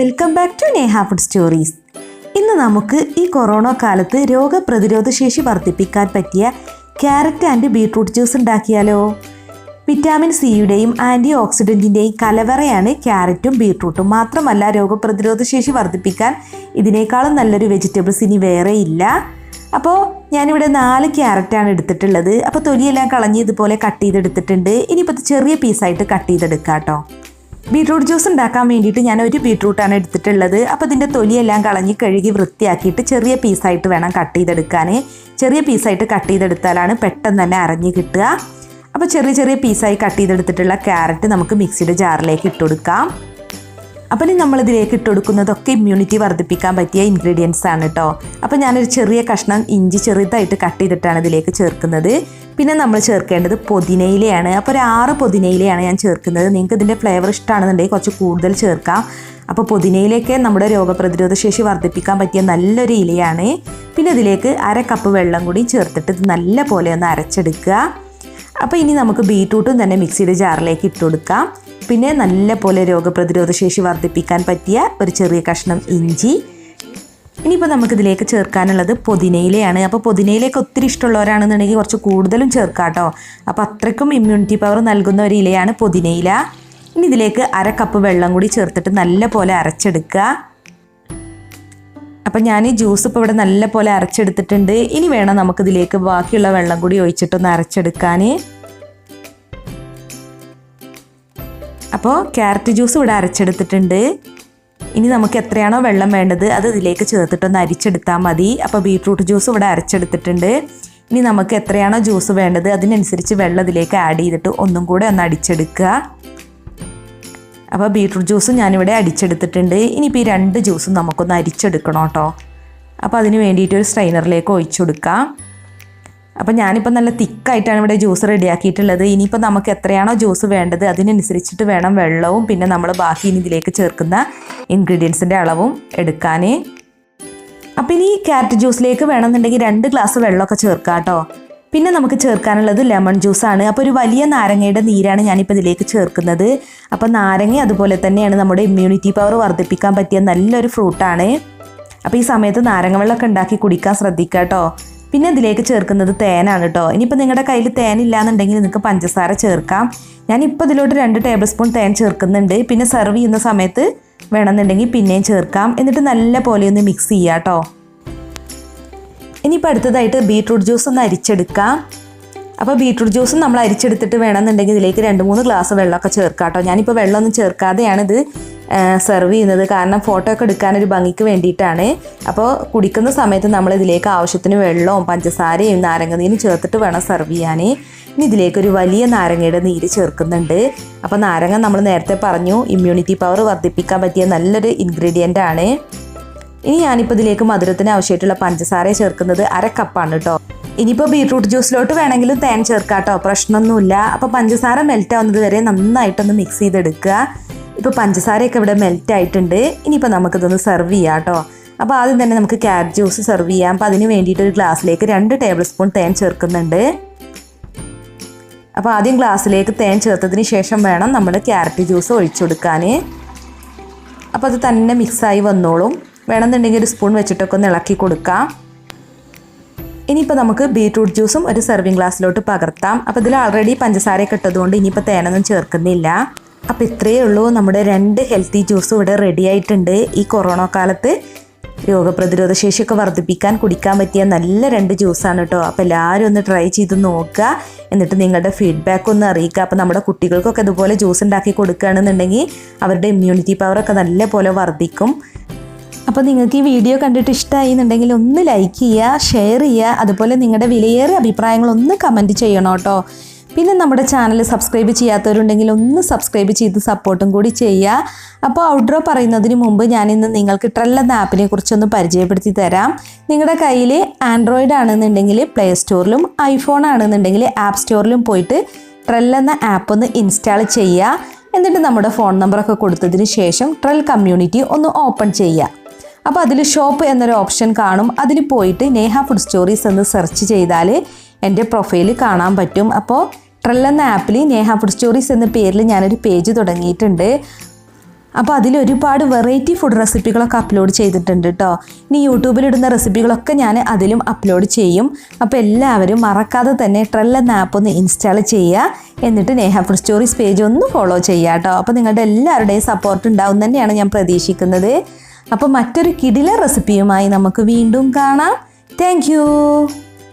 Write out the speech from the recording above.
Welcome back to Neha food stories. ഇന്ന് നമുക്ക് ഈ കൊറോണ കാലത്ത് രോഗപ്രതിരോധ ശേഷി വർദ്ധിപ്പിക്കാൻ പറ്റിയ ക്യാരറ്റ് ആൻഡ് ബീട്രൂട്ട് ജ്യൂസ് ഉണ്ടാക്കിയാലോ? വിറ്റാമിൻ സിയുടെയും ആൻറ്റി ഓക്സിഡൻറ്റിൻ്റെയും കലവറയാണ് ക്യാരറ്റും ബീട്രൂട്ടും. മാത്രമല്ല രോഗപ്രതിരോധ ശേഷി വർദ്ധിപ്പിക്കാൻ ഇതിനേക്കാളും നല്ലൊരു വെജിറ്റബിൾസ് ഇനി വേറെ ഇല്ല. അപ്പോൾ ഞാനിവിടെ 4 ക്യാരറ്റാണ് എടുത്തിട്ടുള്ളത്. അപ്പോൾ തൊലിയെല്ലാം കളഞ്ഞ് ഇതുപോലെ കട്ട് ചെയ്തെടുത്തിട്ടുണ്ട്. ഇനിയിപ്പോൾ ചെറിയ പീസായിട്ട് കട്ട് ചെയ്തെടുക്കാം കേട്ടോ. ബീട്രൂട്ട് ജ്യൂസ് ഉണ്ടാക്കാൻ വേണ്ടിയിട്ട് ഞാൻ ഒരു ബീട്രൂട്ടാണ് എടുത്തിട്ടുള്ളത്. അപ്പോൾ ഇതിൻ്റെ തൊലിയെല്ലാം കളഞ്ഞ് കഴുകി വൃത്തിയാക്കിയിട്ട് ചെറിയ പീസായിട്ട് വേണം കട്ട് ചെയ്തെടുക്കാൻ. ചെറിയ പീസായിട്ട് കട്ട് ചെയ്തെടുത്താലാണ് പെട്ടെന്ന് തന്നെ അരഞ്ഞ് കിട്ടുക. അപ്പോൾ ചെറിയ ചെറിയ പീസായി കട്ട് ചെയ്തെടുത്തിട്ടുള്ള ക്യാരറ്റ് നമുക്ക് മിക്സിയുടെ ജാറിലേക്ക് ഇട്ട് കൊടുക്കാം. അപ്പം ഇനി നമ്മളിതിലേക്ക് ഇട്ട് കൊടുക്കുന്നതൊക്കെ ഇമ്മ്യൂണിറ്റി വർദ്ധിപ്പിക്കാൻ പറ്റിയ ഇൻഗ്രീഡിയൻസ് ആണ് കേട്ടോ. അപ്പോൾ ഞാനൊരു ചെറിയ കഷ്ണം ഇഞ്ചി ചെറുതായിട്ട് കട്ട് ചെയ്തിട്ടാണ് ഇതിലേക്ക് ചേർക്കുന്നത്. പിന്നെ നമ്മൾ ചേർക്കേണ്ടത് പുതിനയിലയാണ്. അപ്പോൾ ഒരു 6 പുതിനയിലയാണ് ഞാൻ ചേർക്കുന്നത്. നിങ്ങൾക്ക് ഇതിൻ്റെ ഫ്ലേവർ ഇഷ്ടമാണെന്നുണ്ടെങ്കിൽ കുറച്ച് കൂടുതൽ ചേർക്കാം. അപ്പോൾ പുതിനയിലേക്ക് നമ്മുടെ രോഗപ്രതിരോധ ശേഷി വർദ്ധിപ്പിക്കാൻ പറ്റിയ നല്ലൊരു ഇലയാണ്. പിന്നെ ഇതിലേക്ക് 1/2 കപ്പ് വെള്ളം കൂടി ചേർത്തിട്ട് ഇത് നല്ല പോലെ ഒന്ന് അരച്ചെടുക്കുക. അപ്പോൾ ഇനി നമുക്ക് ബീട്രൂട്ടും തന്നെ മിക്സിയുടെ ജാറിലേക്ക് ഇട്ട് കൊടുക്കാം. പിന്നെ നല്ല പോലെ രോഗപ്രതിരോധ ശേഷി വർദ്ധിപ്പിക്കാൻ പറ്റിയ ഒരു ചെറിയ കഷ്ണം ഇഞ്ചി. ഇനിയിപ്പോൾ നമുക്കിതിലേക്ക് ചേർക്കാനുള്ളത് പുതിനയിലയാണ്. അപ്പോൾ പുതിനയിലേക്ക് ഒത്തിരി ഇഷ്ടമുള്ളവരാണെന്നുണ്ടെങ്കിൽ കുറച്ച് കൂടുതലും ചേർക്കാം കേട്ടോ. അപ്പോൾ അത്രയ്ക്കും ഇമ്മ്യൂണിറ്റി പവർ നൽകുന്ന ഒരു ഇലയാണ് പുതിനയില. ഇനി ഇതിലേക്ക് 1/2 കപ്പ് വെള്ളം കൂടി ചേർത്തിട്ട് നല്ല പോലെ അരച്ചെടുക്കുക. അപ്പം ഞാൻ ഈ ജ്യൂസ് ഇപ്പോൾ ഇവിടെ നല്ല പോലെ അരച്ചെടുത്തിട്ടുണ്ട്. ഇനി വേണം നമുക്കിതിലേക്ക് ബാക്കിയുള്ള വെള്ളം കൂടി ഒഴിച്ചിട്ടൊന്ന് അരച്ചെടുക്കാൻ. അപ്പോൾ ക്യാരറ്റ് ജ്യൂസ് ഇവിടെ അരച്ചെടുത്തിട്ടുണ്ട്. ഇനി നമുക്ക് എത്രയാണോ വെള്ളം വേണ്ടത് അത് ഇതിലേക്ക് ചേർത്തിട്ടൊന്ന് അരിച്ചെടുത്താൽ മതി. അപ്പോൾ ബീട്രൂട്ട് ജ്യൂസ് ഇവിടെ അരച്ചെടുത്തിട്ടുണ്ട്. ഇനി നമുക്ക് എത്രയാണോ ജ്യൂസ് വേണ്ടത് അതിനനുസരിച്ച് വെള്ളം ഇതിലേക്ക് ആഡ് ചെയ്തിട്ട് ഒന്നും കൂടെ ഒന്ന് അടിച്ചെടുക്കുക. അപ്പോൾ ബീട്രൂട്ട് ജ്യൂസും ഞാനിവിടെ അടിച്ചെടുത്തിട്ടുണ്ട്. ഇനിയിപ്പോൾ ഈ 2 ജ്യൂസും നമുക്കൊന്ന് അരിച്ചെടുക്കണം കേട്ടോ. അപ്പോൾ അതിന് വേണ്ടിയിട്ട് ഒരു സ്ട്രെയിനറിലേക്ക് ഒഴിച്ചു കൊടുക്കാം. അപ്പോൾ ഞാനിപ്പോൾ നല്ല തിക്കായിട്ടാണ് ഇവിടെ ജ്യൂസ് റെഡിയാക്കിയിട്ടുള്ളത്. ഇനിയിപ്പോൾ നമുക്ക് എത്രയാണോ ജ്യൂസ് വേണ്ടത് അതിനനുസരിച്ചിട്ട് വേണം വെള്ളവും പിന്നെ നമ്മൾ ബാക്കി ഇനി ഇതിലേക്ക് ചേർക്കുന്ന ഇൻഗ്രീഡിയൻസിൻ്റെ അളവും എടുക്കാൻ. അപ്പോൾ ഇനി ക്യാരറ്റ് ജ്യൂസിലേക്ക് വേണമെന്നുണ്ടെങ്കിൽ 2 ഗ്ലാസ് വെള്ളമൊക്കെ ചേർക്കാം കേട്ടോ. പിന്നെ നമുക്ക് ചേർക്കാനുള്ളത് ലെമൺ ജ്യൂസാണ്. അപ്പോൾ ഒരു വലിയ നാരങ്ങയുടെ നീരാണ് ഞാനിപ്പോൾ ഇതിലേക്ക് ചേർക്കുന്നത്. അപ്പോൾ നാരങ്ങ അതുപോലെ തന്നെയാണ് നമ്മുടെ ഇമ്മ്യൂണിറ്റി പവർ വർദ്ധിപ്പിക്കാൻ പറ്റിയ നല്ലൊരു ഫ്രൂട്ടാണ്. അപ്പോൾ ഈ സമയത്ത് നാരങ്ങ വെള്ളമൊക്കെ ഉണ്ടാക്കി കുടിക്കാൻ ശ്രദ്ധിക്കുക കേട്ടോ. പിന്നെ ഇതിലേക്ക് ചേർക്കുന്നത് തേനാണ് കേട്ടോ. ഇനിയിപ്പോൾ നിങ്ങളുടെ കയ്യിൽ തേനില്ലാന്നുണ്ടെങ്കിൽ നിങ്ങൾക്ക് പഞ്ചസാര ചേർക്കാം. ഞാനിപ്പോൾ ഇതിലോട്ട് 2 ടേബിൾ സ്പൂൺ തേൻ ചേർക്കുന്നുണ്ട്. പിന്നെ സെർവ് ചെയ്യുന്ന സമയത്ത് വേണമെന്നുണ്ടെങ്കിൽ പിന്നെയും ചേർക്കാം. എന്നിട്ട് നല്ല പോലെ ഒന്ന് മിക്സ് ചെയ്യാം കേട്ടോ. ഇനിയിപ്പോൾ അടുത്തതായിട്ട് ബീട്രൂട്ട് ജ്യൂസ് ഒന്ന് അരിച്ചെടുക്കാം. അപ്പോൾ ബീട്രൂട്ട് ജ്യൂസ് നമ്മൾ അരിച്ചെടുത്തിട്ട് വേണമെന്നുണ്ടെങ്കിൽ ഇതിലേക്ക് 2-3 ഗ്ലാസ് വെള്ളമൊക്കെ ചേർക്കാം കേട്ടോ. ഞാനിപ്പോൾ വെള്ളമൊന്നും ചേർക്കാതെയാണിത് സെർവ് ചെയ്യുന്നത്. കാരണം ഫോട്ടോ ഒക്കെ എടുക്കാനൊരു ഭംഗിക്ക് വേണ്ടിയിട്ടാണ്. അപ്പോൾ കുടിക്കുന്ന സമയത്ത് നമ്മൾ ഇതിലേക്ക് ആവശ്യത്തിന് വെള്ളവും പഞ്ചസാരയും നാരങ്ങ നീരും ചേർത്തിട്ട് വേണം സെർവ് ചെയ്യാൻ. ഇനി ഇതിലേക്ക് ഒരു വലിയ നാരങ്ങയുടെ നീര് ചേർക്കുന്നുണ്ട്. അപ്പോൾ നാരങ്ങ നമ്മൾ നേരത്തെ പറഞ്ഞു ഇമ്മ്യൂണിറ്റി പവർ വർദ്ധിപ്പിക്കാൻ പറ്റിയ നല്ലൊരു ഇൻഗ്രീഡിയൻ്റ് ആണ്. ഇനി ഞാനിപ്പോൾ ഇതിലേക്ക് മധുരത്തിന് ആവശ്യമായിട്ടുള്ള പഞ്ചസാര ചേർക്കുന്നത് 1/2 കപ്പാണ് കേട്ടോ. ഇനിയിപ്പോൾ ബീട്രൂട്ട് ജ്യൂസിലോട്ട് വേണമെങ്കിലും തേൻ ചേർക്കാം കേട്ടോ, പ്രശ്നമൊന്നുമില്ല. അപ്പോൾ പഞ്ചസാര മെൽറ്റ് ആവുന്നത് വരെ നന്നായിട്ടൊന്ന് മിക്സ് ചെയ്തെടുക്കുക. ഇപ്പോൾ പഞ്ചസാരയൊക്കെ ഇവിടെ മെൽറ്റ് ആയിട്ടുണ്ട്. ഇനിയിപ്പോൾ നമുക്കിതൊന്ന് സെർവ് ചെയ്യാം കേട്ടോ. അപ്പോൾ ആദ്യം തന്നെ നമുക്ക് ക്യാരറ്റ് ജ്യൂസ് സെർവ് ചെയ്യാം. അപ്പോൾ അതിന് വേണ്ടിയിട്ട് ഒരു ഗ്ലാസ്സിലേക്ക് 2 ടേബിൾ സ്പൂൺ തേൻ ചേർക്കുന്നുണ്ട്. അപ്പോൾ ആദ്യം ഗ്ലാസ്സിലേക്ക് തേൻ ചേർത്തതിന് ശേഷം വേണം നമ്മൾ ക്യാരറ്റ് ജ്യൂസ് ഒഴിച്ചു കൊടുക്കാൻ. അപ്പോൾ അത് തന്നെ മിക്സായി വന്നോളും. വേണമെന്നുണ്ടെങ്കിൽ ഒരു സ്പൂൺ വെച്ചിട്ടൊക്കെ ഒന്ന് ഇളക്കി കൊടുക്കാം. ഇനിയിപ്പോൾ നമുക്ക് ബീട്രൂട്ട് ജ്യൂസും ഒരു സെർവിങ് ഗ്ലാസ്സിലോട്ട് പകർത്താം. അപ്പോൾ ഇതിൽ ആൾറെഡി പഞ്ചസാരയൊക്കെ ഇട്ടതുകൊണ്ട് ഇനിയിപ്പോൾ തേനൊന്നും ചേർക്കുന്നില്ല. അപ്പോൾ ഇത്രയേ ഉള്ളൂ, നമ്മുടെ 2 ഹെൽത്തി ജ്യൂസ് ഇവിടെ റെഡി ആയിട്ടുണ്ട്. ഈ കൊറോണ കാലത്ത് രോഗപ്രതിരോധ ശേഷിയൊക്കെ വർദ്ധിപ്പിക്കാൻ കുടിക്കാൻ പറ്റിയ നല്ല 2 ജ്യൂസാണ് കേട്ടോ. അപ്പോൾ എല്ലാവരും ഒന്ന് ട്രൈ ചെയ്ത് നോക്കുക. എന്നിട്ട് നിങ്ങളുടെ ഫീഡ്ബാക്ക് ഒന്ന് അറിയിക്കുക. അപ്പോൾ നമ്മുടെ കുട്ടികൾക്കൊക്കെ ഇതുപോലെ ജ്യൂസ് ഉണ്ടാക്കി കൊടുക്കുകയാണെന്നുണ്ടെങ്കിൽ അവരുടെ ഇമ്മ്യൂണിറ്റി പവറൊക്കെ നല്ല പോലെ വർദ്ധിക്കും. അപ്പോൾ നിങ്ങൾക്ക് ഈ വീഡിയോ കണ്ടിട്ട് ഇഷ്ടമായി എന്നുണ്ടെങ്കിൽ ഒന്ന് ലൈക്ക് ചെയ്യുക, ഷെയർ ചെയ്യുക. അതുപോലെ നിങ്ങളുടെ വിലയേറിയ അഭിപ്രായങ്ങളൊന്ന് കമൻറ്റ് ചെയ്യണം കേട്ടോ. പിന്നെ നമ്മുടെ ചാനൽ സബ്സ്ക്രൈബ് ചെയ്യാത്തവരുണ്ടെങ്കിൽ ഒന്ന് സബ്സ്ക്രൈബ് ചെയ്ത് സപ്പോർട്ടും കൂടി ചെയ്യുക. അപ്പോൾ ഔട്ട്ഡോർ പറയുന്നതിന് മുമ്പ് ഞാനിന്ന് നിങ്ങൾക്ക് ട്രെൽ എന്ന ആപ്പിനെ കുറിച്ചൊന്ന് പരിചയപ്പെടുത്തി തരാം. നിങ്ങളുടെ കയ്യിൽ ആൻഡ്രോയിഡ് ആണെന്നുണ്ടെങ്കിൽ പ്ലേ സ്റ്റോറിലും ഐഫോൺ ആണെന്നുണ്ടെങ്കിൽ ആപ്പ് സ്റ്റോറിലും പോയിട്ട് ട്രെൽ എന്ന ആപ്പ് ഒന്ന് ഇൻസ്റ്റാൾ ചെയ്യുക. എന്നിട്ട് നമ്മുടെ ഫോൺ നമ്പറൊക്കെ കൊടുത്തതിന് ശേഷം ട്രെൽ കമ്മ്യൂണിറ്റി ഒന്ന് ഓപ്പൺ ചെയ്യുക. അപ്പോൾ അതിൽ ഷോപ്പ് എന്നൊരു ഓപ്ഷൻ കാണും. അതിൽ പോയിട്ട് നേഹ ഫുഡ് സ്റ്റോറീസ് എന്ന് സെർച്ച് ചെയ്താൽ എൻ്റെ പ്രൊഫൈൽ കാണാൻ പറ്റും. അപ്പോൾ ട്രെൽ എന്ന ആപ്പിൽ നേഹ ഫുഡ് സ്റ്റോറീസ് എന്ന പേരിൽ ഞാനൊരു പേജ് തുടങ്ങിയിട്ടുണ്ട്. അപ്പോൾ അതിൽ ഒരുപാട് വെറൈറ്റി ഫുഡ് റെസിപ്പികളൊക്കെ അപ്ലോഡ് ചെയ്തിട്ടുണ്ട് കേട്ടോ. ഇനി യൂട്യൂബിലിടുന്ന റെസിപ്പികളൊക്കെ ഞാൻ അതിലും അപ്ലോഡ് ചെയ്യും. അപ്പോൾ എല്ലാവരും മറക്കാതെ തന്നെ ട്രെൽ എന്ന ആപ്പ് ഒന്ന് ഇൻസ്റ്റാൾ ചെയ്യുക. എന്നിട്ട് നേഹ ഫുഡ് സ്റ്റോറീസ് പേജ് ഒന്ന് ഫോളോ ചെയ്യുക കേട്ടോ. അപ്പോൾ നിങ്ങളുടെ എല്ലാവരുടെയും സപ്പോർട്ട് ഉണ്ടാവും തന്നെയാണ് ഞാൻ പ്രതീക്ഷിക്കുന്നത്. അപ്പോൾ മറ്റൊരു കിടിലൻ റെസിപ്പിയുമായി നമുക്ക് വീണ്ടും കാണാം. താങ്ക്